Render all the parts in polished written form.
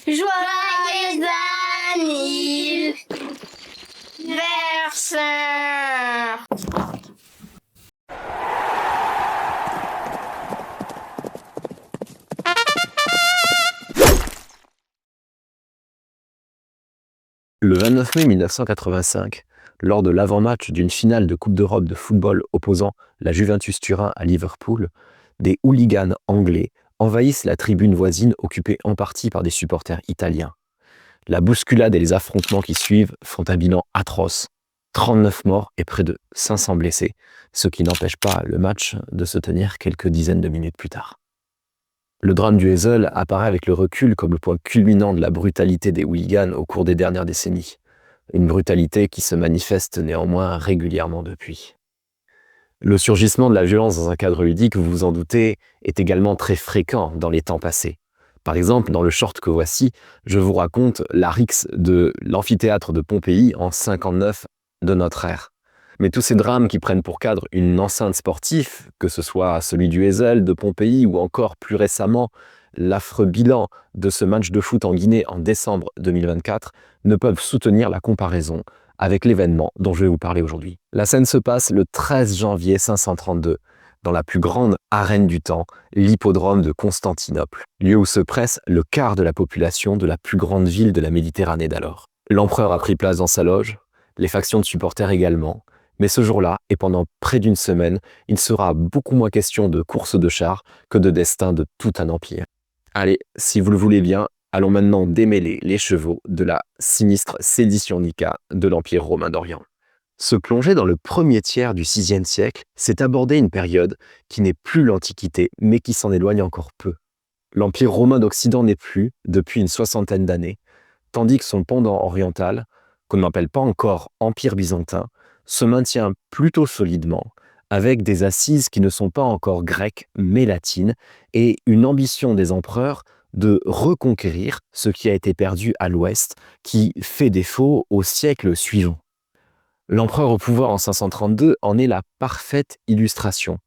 Joyeux anniversaire. Le 29 mai 1985, lors de l'avant-match d'une finale de Coupe d'Europe de football opposant la Juventus Turin à Liverpool, des hooligans anglais envahissent la tribune voisine occupée en partie par des supporters italiens. La bousculade et les affrontements qui suivent font un bilan atroce. 39 morts et près de 500 blessés, ce qui n'empêche pas le match de se tenir quelques dizaines de minutes plus tard. Le drame du Heysel apparaît avec le recul comme le point culminant de la brutalité des hooligans au cours des dernières décennies. Une brutalité qui se manifeste néanmoins régulièrement depuis. Le surgissement de la violence dans un cadre ludique, vous vous en doutez, est également très fréquent dans les temps passés. Par exemple, dans le short que voici, je vous raconte la rixe de l'amphithéâtre de Pompéi en 59 de notre ère. Mais tous ces drames qui prennent pour cadre une enceinte sportive, que ce soit celui du Heysel, de Pompéi ou encore plus récemment l'affreux bilan de ce match de foot en Guinée en décembre 2024, ne peuvent soutenir la comparaison avec l'événement dont je vais vous parler aujourd'hui. La scène se passe le 13 janvier 532, dans la plus grande arène du temps, l'hippodrome de Constantinople, lieu où se presse le quart de la population de la plus grande ville de la Méditerranée d'alors. L'empereur a pris place dans sa loge, les factions de supporters également, mais ce jour-là, et pendant près d'une semaine, il sera beaucoup moins question de course de chars que de destin de tout un empire. Allez, si vous le voulez bien, allons maintenant démêler les chevaux de la sinistre sédition Nica de l'Empire romain d'Orient. Se plonger dans le premier tiers du VIe siècle, c'est aborder une période qui n'est plus l'Antiquité, mais qui s'en éloigne encore peu. L'Empire romain d'Occident n'est plus, depuis une soixantaine d'années, tandis que son pendant oriental, qu'on n'appelle pas encore Empire byzantin, se maintient plutôt solidement, avec des assises qui ne sont pas encore grecques, mais latines, et une ambition des empereurs de reconquérir ce qui a été perdu à l'ouest, qui fait défaut au siècle suivant. L'empereur au pouvoir en 532 en est la parfaite illustration.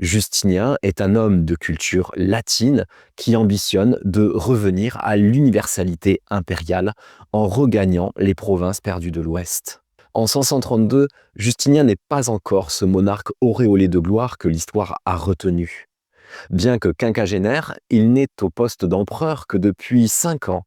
Justinien est un homme de culture latine qui ambitionne de revenir à l'universalité impériale en regagnant les provinces perdues de l'Ouest. En 532, Justinien n'est pas encore ce monarque auréolé de gloire que l'histoire a retenu. Bien que quinquagénaire, il n'est au poste d'empereur que depuis 5 ans.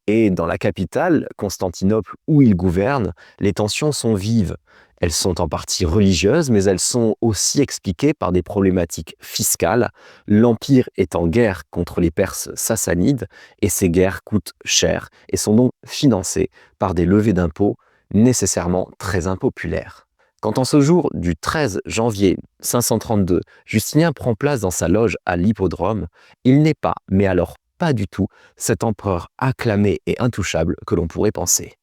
Et dans la capitale, Constantinople, où il gouverne, les tensions sont vives. Elles sont en partie religieuses, mais elles sont aussi expliquées par des problématiques fiscales. L'Empire est en guerre contre les Perses sassanides, et ces guerres coûtent cher et sont donc financées par des levées d'impôts nécessairement très impopulaires. Quand en ce jour du 13 janvier 532, Justinien prend place dans sa loge à l'hippodrome, il n'est pas, mais alors pas du tout, cet empereur acclamé et intouchable que l'on pourrait penser.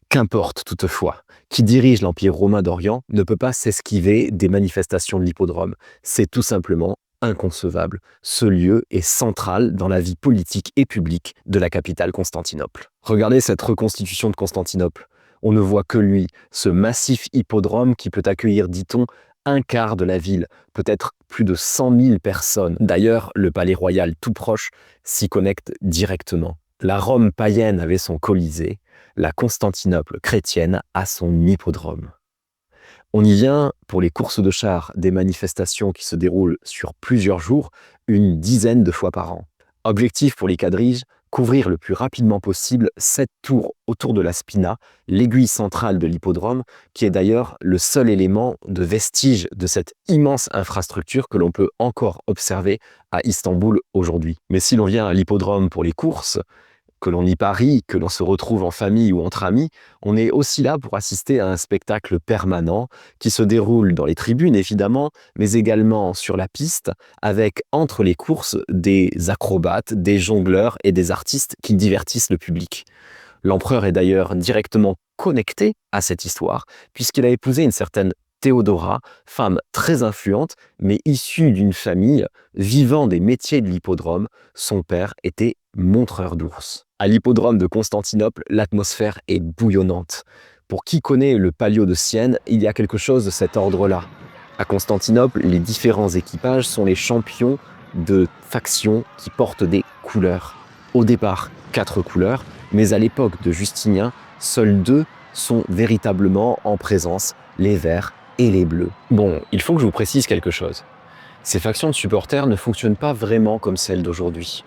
Qu'importe toutefois, qui dirige l'Empire romain d'Orient ne peut pas s'esquiver des manifestations de l'hippodrome. C'est tout simplement inconcevable. Ce lieu est central dans la vie politique et publique de la capitale Constantinople. Regardez cette reconstitution de Constantinople. On ne voit que lui, ce massif hippodrome qui peut accueillir, dit-on, un quart de la ville, peut-être plus de 100 000 personnes. D'ailleurs, le palais royal tout proche s'y connecte directement. La Rome païenne avait son Colisée, la Constantinople chrétienne a son hippodrome. On y vient pour les courses de chars, des manifestations qui se déroulent sur plusieurs jours, une dizaine de fois par an. Objectif pour les quadriges, couvrir le plus rapidement possible 7 tours autour de la spina, l'aiguille centrale de l'hippodrome, qui est d'ailleurs le seul élément de vestige de cette immense infrastructure que l'on peut encore observer à Istanbul aujourd'hui. Mais si l'on vient à l'hippodrome pour les courses, que l'on y parie, que l'on se retrouve en famille ou entre amis, on est aussi là pour assister à un spectacle permanent qui se déroule dans les tribunes évidemment, mais également sur la piste, avec entre les courses des acrobates, des jongleurs et des artistes qui divertissent le public. L'empereur est d'ailleurs directement connecté à cette histoire, puisqu'il a épousé une certaine Théodora, femme très influente, mais issue d'une famille vivant des métiers de l'hippodrome. Son père était montreur d'ours. À l'hippodrome de Constantinople, l'atmosphère est bouillonnante. Pour qui connaît le Palio de Sienne, il y a quelque chose de cet ordre-là. À Constantinople, les différents équipages sont les champions de factions qui portent des couleurs. Au départ, 4 couleurs, mais à l'époque de Justinien, seuls 2 sont véritablement en présence, les verts et les bleus. Bon, il faut que je vous précise quelque chose. Ces factions de supporters ne fonctionnent pas vraiment comme celles d'aujourd'hui.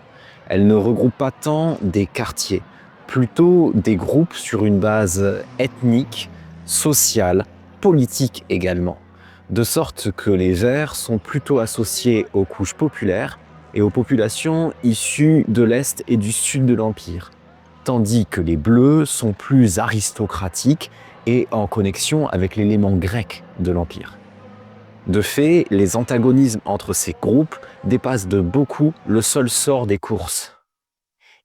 Elles ne regroupent pas tant des quartiers, plutôt des groupes sur une base ethnique, sociale, politique également. De sorte que les Verts sont plutôt associés aux couches populaires et aux populations issues de l'Est et du Sud de l'Empire, tandis que les Bleus sont plus aristocratiques et en connexion avec l'élément grec de l'Empire. De fait, les antagonismes entre ces groupes dépassent de beaucoup le seul sort des courses.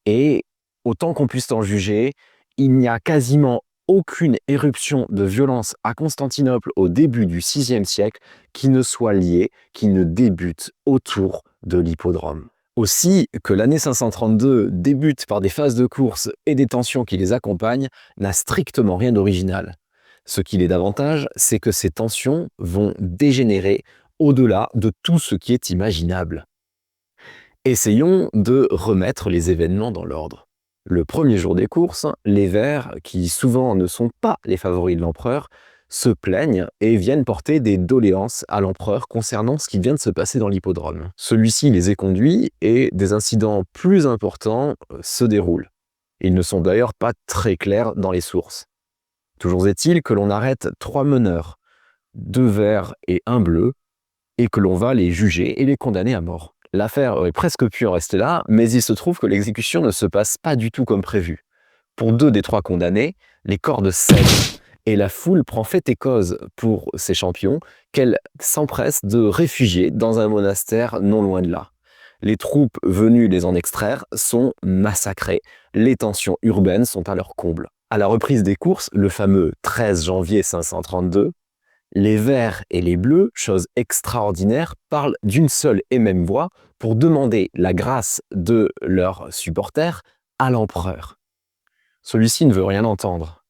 Et, autant qu'on puisse en juger, il n'y a quasiment aucune éruption de violence à Constantinople au début du VIe siècle qui ne soit liée, qui ne débute autour de l'hippodrome. Aussi, que l'année 532 débute par des phases de course et des tensions qui les accompagnent n'a strictement rien d'original. Ce qu'il est davantage, c'est que ces tensions vont dégénérer au-delà de tout ce qui est imaginable. Essayons de remettre les événements dans l'ordre. Le premier jour des courses, les Verts, qui souvent ne sont pas les favoris de l'empereur, se plaignent et viennent porter des doléances à l'empereur concernant ce qui vient de se passer dans l'hippodrome. Celui-ci les éconduit et des incidents plus importants se déroulent. Ils ne sont d'ailleurs pas très clairs dans les sources. Toujours est-il que l'on arrête 3 meneurs, 2 verts et 1 bleu, et que l'on va les juger et les condamner à mort. L'affaire aurait presque pu en rester là, mais il se trouve que l'exécution ne se passe pas du tout comme prévu. Pour 2 des 3 condamnés, les cordes cèdent, et la foule prend fait et cause pour ces champions qu'elle s'empresse de réfugier dans un monastère non loin de là. Les troupes venues les en extraire sont massacrées, les tensions urbaines sont à leur comble. À la reprise des courses, le fameux 13 janvier 532, les verts et les bleus, chose extraordinaire, parlent d'une seule et même voix pour demander la grâce de leurs supporters à l'empereur. Celui-ci ne veut rien entendre,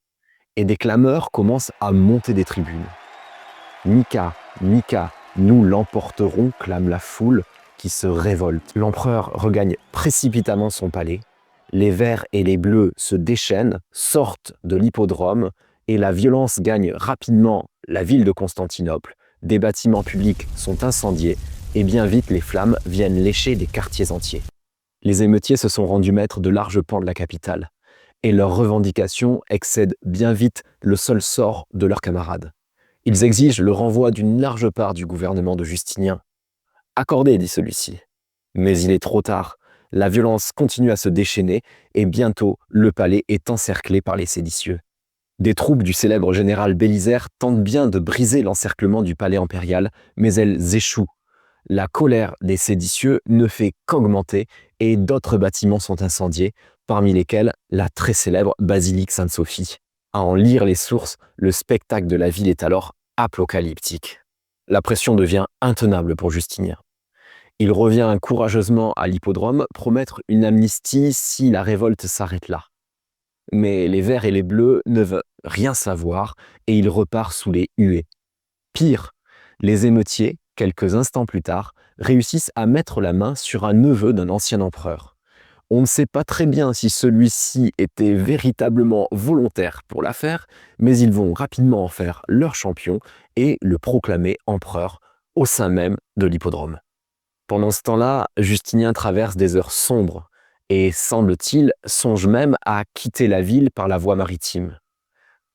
et des clameurs commencent à monter des tribunes. « Nika, Nika, nous l'emporterons », clame la foule qui se révolte. L'empereur regagne précipitamment son palais, les verts et les bleus se déchaînent, sortent de l'hippodrome, et la violence gagne rapidement la ville de Constantinople. Des bâtiments publics sont incendiés et bien vite les flammes viennent lécher des quartiers entiers. Les émeutiers se sont rendus maîtres de larges pans de la capitale et leurs revendications excèdent bien vite le seul sort de leurs camarades. Ils exigent le renvoi d'une large part du gouvernement de Justinien. « Accordé », dit celui-ci. Mais il est trop tard. La violence continue à se déchaîner et bientôt le palais est encerclé par les séditieux. Des troupes du célèbre général Bélisaire tentent bien de briser l'encerclement du palais impérial, mais elles échouent. La colère des séditieux ne fait qu'augmenter et d'autres bâtiments sont incendiés, parmi lesquels la très célèbre basilique Sainte-Sophie. À en lire les sources, le spectacle de la ville est alors apocalyptique. La pression devient intenable pour Justinien. Il revient courageusement à l'hippodrome promettre une amnistie si la révolte s'arrête là. Mais les verts et les bleus ne veulent rien savoir et il repart sous les huées. Pire, les émeutiers, quelques instants plus tard, réussissent à mettre la main sur un neveu d'un ancien empereur. On ne sait pas très bien si celui-ci était véritablement volontaire pour l'affaire, mais ils vont rapidement en faire leur champion et le proclamer empereur au sein même de l'hippodrome. Pendant ce temps-là, Justinien traverse des heures sombres et, semble-t-il, songe même à quitter la ville par la voie maritime.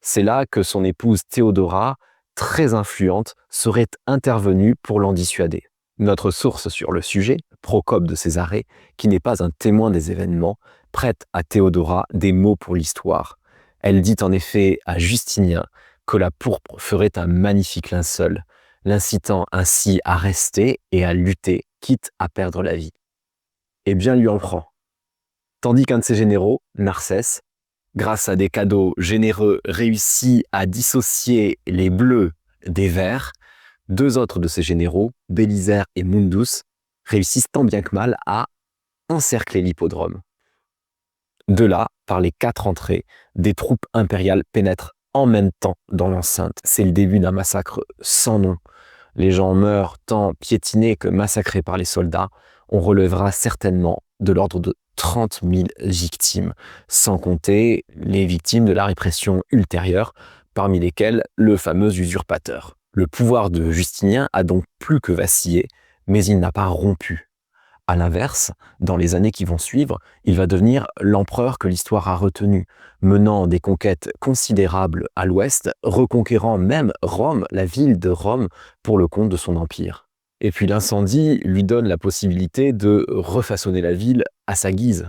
C'est là que son épouse Théodora, très influente, serait intervenue pour l'en dissuader. Notre source sur le sujet, Procope de Césarée, qui n'est pas un témoin des événements, prête à Théodora des mots pour l'histoire. Elle dit en effet à Justinien que la pourpre ferait un magnifique linceul, l'incitant ainsi à rester et à lutter, quitte à perdre la vie. Et bien lui en prend. Tandis qu'un de ses généraux, Narcès, grâce à des cadeaux généreux, réussit à dissocier les bleus des verts, 2 autres de ses généraux, Bélisaire et Mundus, réussissent tant bien que mal à encercler l'hippodrome. De là, par les 4 entrées, des troupes impériales pénètrent en même temps dans l'enceinte. C'est le début d'un massacre sans nom. Les gens meurent tant piétinés que massacrés par les soldats. On relèvera certainement de l'ordre de 30 000 victimes, sans compter les victimes de la répression ultérieure, parmi lesquelles le fameux usurpateur. Le pouvoir de Justinien a donc plus que vacillé, mais il n'a pas rompu. À l'inverse, dans les années qui vont suivre, il va devenir l'empereur que l'histoire a retenu, menant des conquêtes considérables à l'ouest, reconquérant même Rome, la ville de Rome, pour le compte de son empire. Et puis l'incendie lui donne la possibilité de refaçonner la ville à sa guise.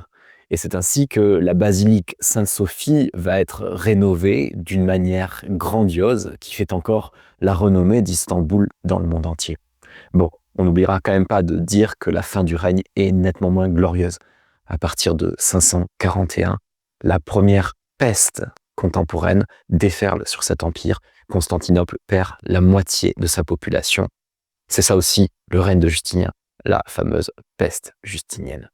Et c'est ainsi que la basilique Sainte-Sophie va être rénovée d'une manière grandiose qui fait encore la renommée d'Istanbul dans le monde entier. Bon, on n'oubliera quand même pas de dire que la fin du règne est nettement moins glorieuse. À partir de 541, la première peste contemporaine déferle sur cet empire. Constantinople perd la moitié de sa population. C'est ça aussi le règne de Justinien, la fameuse peste justinienne.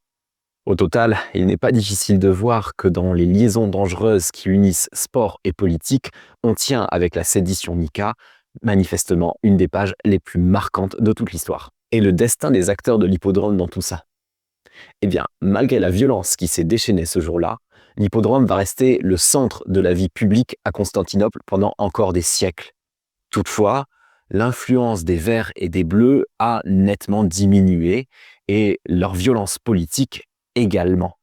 Au total, il n'est pas difficile de voir que dans les liaisons dangereuses qui unissent sport et politique, on tient avec la sédition Nika, manifestement une des pages les plus marquantes de toute l'histoire. Et le destin des acteurs de l'hippodrome dans tout ça? Eh bien, malgré la violence qui s'est déchaînée ce jour-là, l'hippodrome va rester le centre de la vie publique à Constantinople pendant encore des siècles. Toutefois, l'influence des Verts et des Bleus a nettement diminué et leur violence politique également.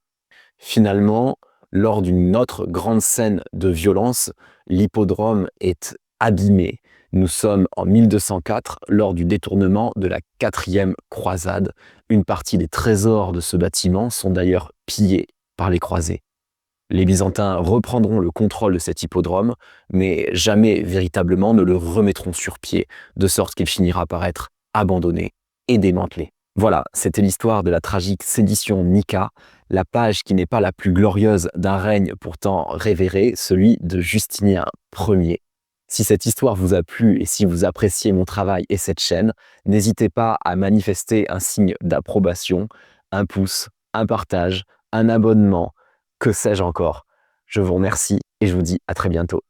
Finalement, lors d'une autre grande scène de violence, l'hippodrome est abîmé. Nous sommes en 1204 lors du détournement de la 4e croisade. Une partie des trésors de ce bâtiment sont d'ailleurs pillés par les croisés. Les Byzantins reprendront le contrôle de cet hippodrome, mais jamais véritablement ne le remettront sur pied, de sorte qu'il finira par être abandonné et démantelé. Voilà, c'était l'histoire de la tragique sédition Nika, la page qui n'est pas la plus glorieuse d'un règne pourtant révéré, celui de Justinien Ier. Si cette histoire vous a plu et si vous appréciez mon travail et cette chaîne, n'hésitez pas à manifester un signe d'approbation, un pouce, un partage, un abonnement, que sais-je encore. Je vous remercie et je vous dis à très bientôt.